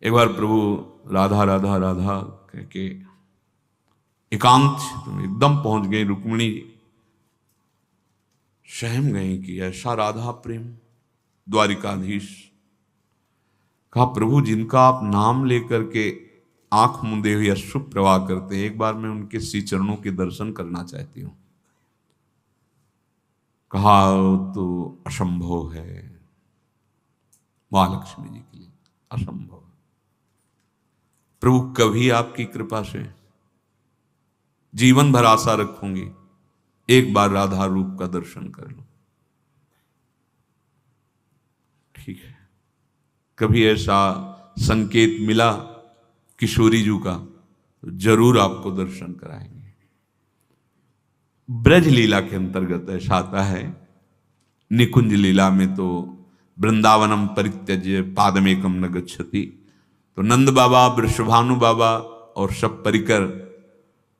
एक बार प्रभु राधा राधा राधा कह के एकांत क्षेत्र में एकदम पहुंच गए। रुक्मिणी सहम गई कि ऐसा राधा प्रेम। द्वारिकाधीश कहा, प्रभु जिनका आप नाम लेकर के आंख मूंदे हुए अश्रु प्रवाह करते हैं, एक बार मैं उनके श्री चरणों के दर्शन करना चाहती हूं। कहा तो असंभव है, महालक्ष्मी जी के लिए असंभव। प्रभु कभी आपकी कृपा से जीवन भर आशा रखूंगी, एक बार राधा रूप का दर्शन कर लो। ठीक है, कभी ऐसा संकेत मिला किशोरी जी का तो जरूर आपको दर्शन कराएंगे। ब्रज लीला के अंतर्गत ऐसा आता है। निकुंज लीला में तो वृंदावनम परित्यज्य पादमेकम न गच्छति, तो नंद बाबा, वृषभानु बाबा और सब परिकर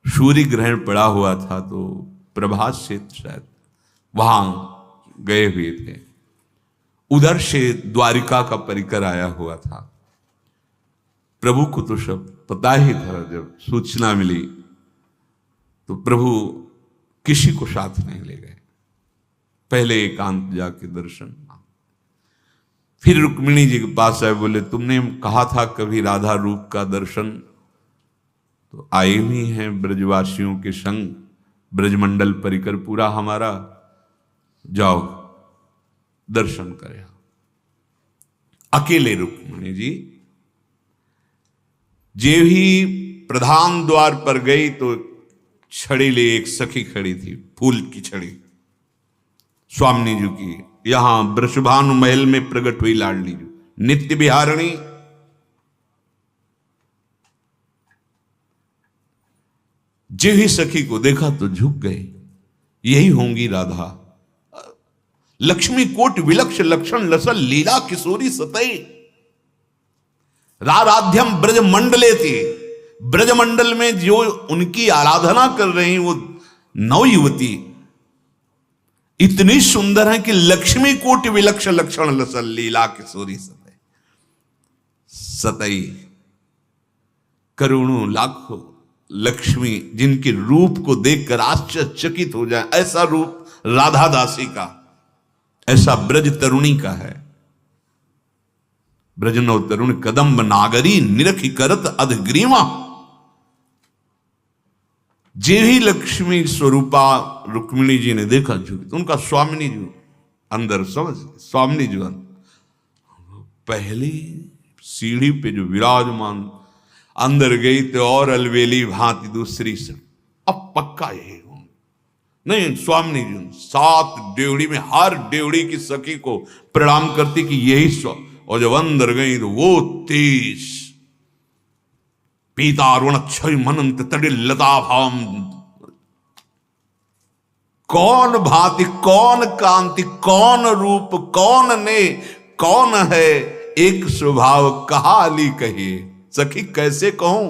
सूर्य ग्रहण पड़ा हुआ था, तो प्रभात से शायद वहां गए हुए थे। उधर से द्वारिका का परिकर आया हुआ था। प्रभु को तो सब पता ही था। जब सूचना मिली तो प्रभु किसी को साथ नहीं ले गए, पहले एकांत जाके दर्शन। फिर रुक्मिणी जी के पास आए, बोले तुमने कहा था कभी राधा रूप का दर्शन, तो आए हुई हैं ब्रजवासियों के संग, ब्रजमंडल परिकर पूरा हमारा, जाओ दर्शन करे। अकेले रुक्मिणी जी जे ही प्रधान द्वार पर गई तो छड़ी ले एक सखी खड़ी थी, फूल की छड़ी, स्वामिनी जी की। यहां वृषभानु महल में प्रकट हुई लाडली जी, नित्य बिहारिणी। जे ही सखी को देखा तो झुक गए, यही होंगी राधा। लक्ष्मी कोट विलक्ष लक्षण लसल लीला किशोरी सतई, राराध्यम ब्रज मंडले थी। ब्रजमंडल में जो उनकी आराधना कर रही वो नव युवती इतनी सुंदर है कि लक्ष्मी कोटि विलक्ष लक्षण लसल लीला किशोरी सतई। सतई करोड़ों लाखों लक्ष्मी जिनके रूप को देखकर आश्चर्यचकित हो जाए, ऐसा रूप राधा दासी का, ऐसा ब्रज तरुणी का है। ब्रजनव तरुण कदम्ब नागरी निरखी करत अधग्रीवा। जे ही लक्ष्मी स्वरूपा रुक्मिणी जी ने देखा झुकी, तो उनका स्वामिनी जी अंदर समझ, स्वामिनी जी पहली सीढ़ी पे जो विराजमान, अंदर गई तो और अलवेली भांति दूसरी से, अब पक्का यही हूं। नहीं, स्वामिनी जी 7 डेवड़ी में हर डेवड़ी की सखी को प्रणाम करती कि यही और जब अंदर गई तो वो 30 पीतारुण क्षय मनंत तड़िल लता भाम। कौन भांति, कौन कांति, कौन रूप, कौन ने, कौन है एक स्वभाव, कहा अली कहिए सखी कैसे कहूं।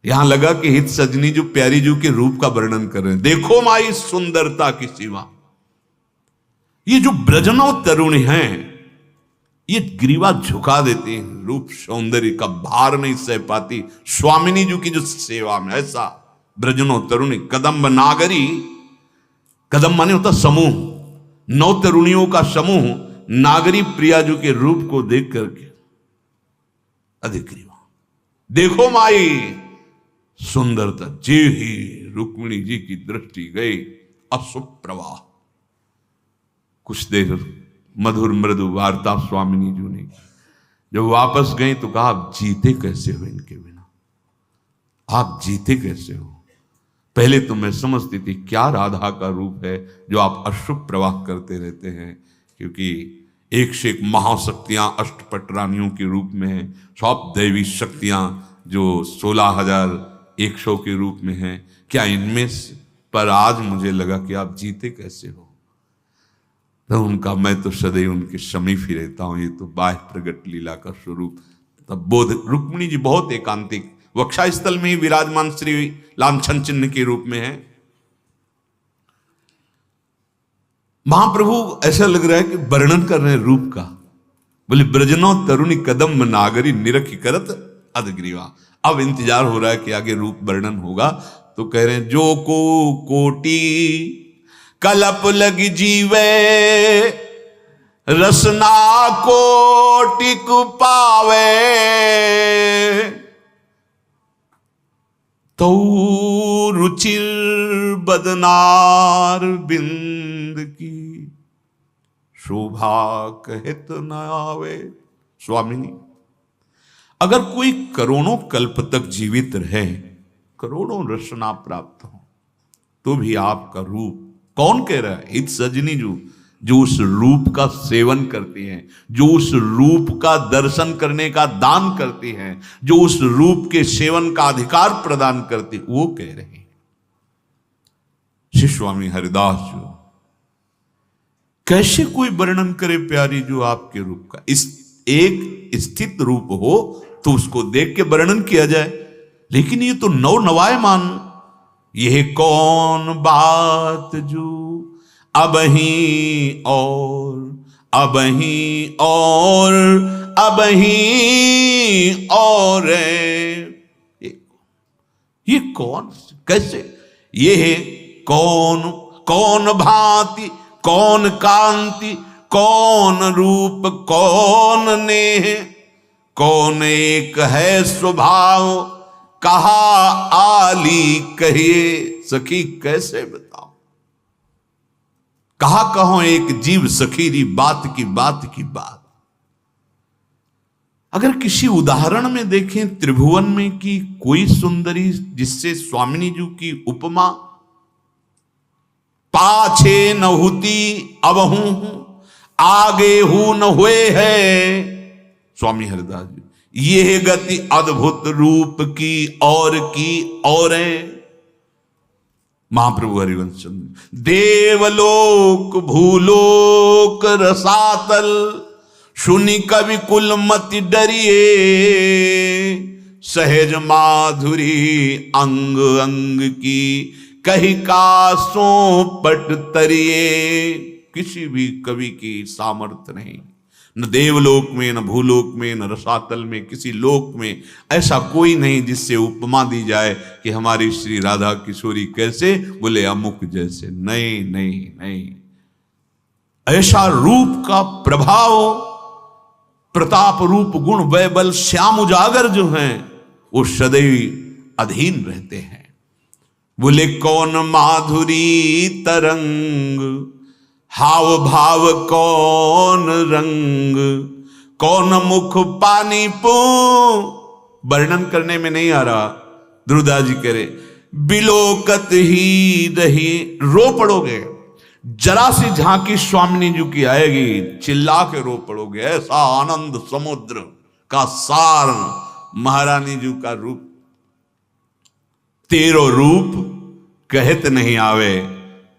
यहां लगा कि हित सजनी जो प्यारी जू के रूप का वर्णन कर रहे हैं। देखो माई सुंदरता की सीमा। ये जो ब्रजनव तरुणी हैं, ये ग्रीवा झुका देती हैं, रूप सौंदर्य का भार नहीं सह पाती स्वामिनी जी की जो सेवा में। ऐसा ब्रजनो तरुणी कदम्ब नागरी, कदम माने होता समूह, 9 तरुणियों का समूह नागरी प्रिया जी के रूप को देख करके अधिक ग्रीवा। देखो माई सुंदरता। जे ही रुक्मिणी जी की दृष्टि गई, अशुप्रवाह। कुछ देर मधुर मृदु वार्ता स्वामिनी जी ने। जब वापस गई तो कहा, आप जीते कैसे हो इनके बिना, आप जीते कैसे हो। पहले तो मैं समझती थी क्या राधा का रूप है जो आप अश्रु प्रवाह करते रहते हैं, क्योंकि एक से एक महाशक्तियां अष्टपट रानियों के रूप में हैं, सब दैवी शक्तियां जो 16,100 के रूप में हैं। क्या इनमें पर आज मुझे लगा कि आप जीते कैसे हो। तो उनका मैं तो सदैव उनके समीप ही रहता हूं, ये तो बाह्य प्रगट लीला का स्वरूप। तब बोध रुक्मिणी जी बहुत एकांतिक वक्षा स्थल में ही विराजमान श्री लांछन चिन्ह के रूप में है। महाप्रभु ऐसा लग रहा है कि वर्णन कर रहे हैं रूप का। बोले ब्रजनो तरुणी कदम नागरी निरखी करत अधग्रीवा। अब इंतजार हो रहा है कि आगे रूप वर्णन होगा, तो कह रहे हैं जो को कोटि कलप लगी जीवे रसना कोटिक पावे तो रुचिर बदनार बिंद की शोभा कहत न आवे। स्वामिनी, अगर कोई करोड़ों कल्प तक जीवित रहे, करोड़ों रसना प्राप्त हो, तो भी आपका रूप कौन कह रहा है? इत सजनी जो उस रूप का सेवन करती हैं, जो उस रूप का दर्शन करने का दान करती हैं, जो उस रूप के सेवन का अधिकार प्रदान करती, वो कह रहे हैं। श्री स्वामी हरिदास जो कैसे कोई वर्णन करे प्यारी जो आपके रूप का? इस एक स्थित रूप हो तो उसको देख के वर्णन किया जाए, लेकिन ये तो नौ नवायमान। यह कौन बात जो अबही और अबही और अबही और ये कौन कैसे? ये है कौन, कौन भांति, कौन कांति, कौन रूप, कौन नेह, कौन एक है स्वभाव, कहा आली कहिए। सखी कैसे बताओ, कहा कहो एक जीव सखीरी बात की बात की बात। अगर किसी उदाहरण में देखें त्रिभुवन में कि कोई सुंदरी जिससे स्वामिनी जी की उपमा पाछे न होती अब हूं, आगे हूं न हुए है। स्वामी हरिदास जी, यह गति अद्भुत रूप की और है। महाप्रभु हरिवंश चंद्र, देवलोक भूलोक रसातल सुनि कवि कुल मति डरिए, सहज माधुरी अंग अंग की कही कासों पट तरिए। किसी भी कवि की सामर्थ्य नहीं, न देवलोक में, न भूलोक में, न रसातल में, किसी लोक में ऐसा कोई नहीं जिससे उपमा दी जाए कि हमारी श्री राधा किशोरी कैसे, बोले अमुक जैसे। नहीं नहीं नहीं, ऐसा रूप का प्रभाव, प्रताप रूप गुण वैबल श्याम उजागर जो हैं वो सदैव अधीन रहते हैं। बोले कौन माधुरी तरंग, हाव भाव कौन रंग, कौन मुख पानी पू। वर्णन करने में नहीं आ रहा, ध्रुवदास जी कह रहे बिलोकत ही रही। रो पड़ोगे, जरा सी झांकी स्वामिनी जी की आएगी, चिल्ला के रो पड़ोगे। ऐसा आनंद समुद्र का सार महारानी जी का रूप। तेरो रूप कहत नहीं आवे,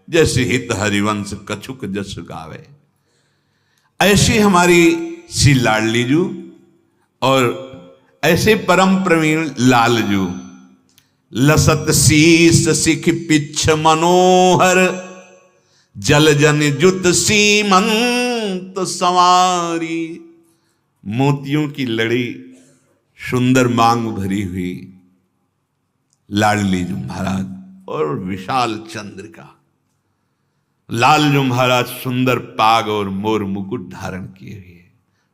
जैसे हित हरिवंश कछुक जस गावे। ऐसी हमारी श्री लाडली जू और ऐसे परम प्रवीण लाल जू। लसत शीस सिख पिछ मनोहर, जल जन जुत सीमंत संवारी। मोतियों की लड़ी, सुंदर मांग भरी हुई लाडली जू महाराज और विशाल चंद्रिका। लाल जो महाराज सुंदर पाग और मोर मुकुट धारण किए हुए,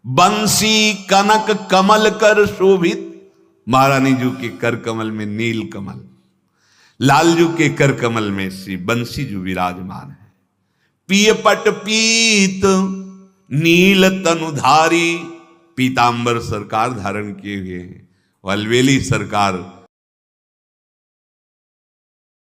बंसी कनक कमल कर शोभित। महारानी जी के कर कमल में नील कमल, लालजू के कर कमल में श्री बंसी जो विराजमान है। पिय पट पीत नील तनुधारी, पीतांबर सरकार धारण किए हुए हैं। अलवेली सरकार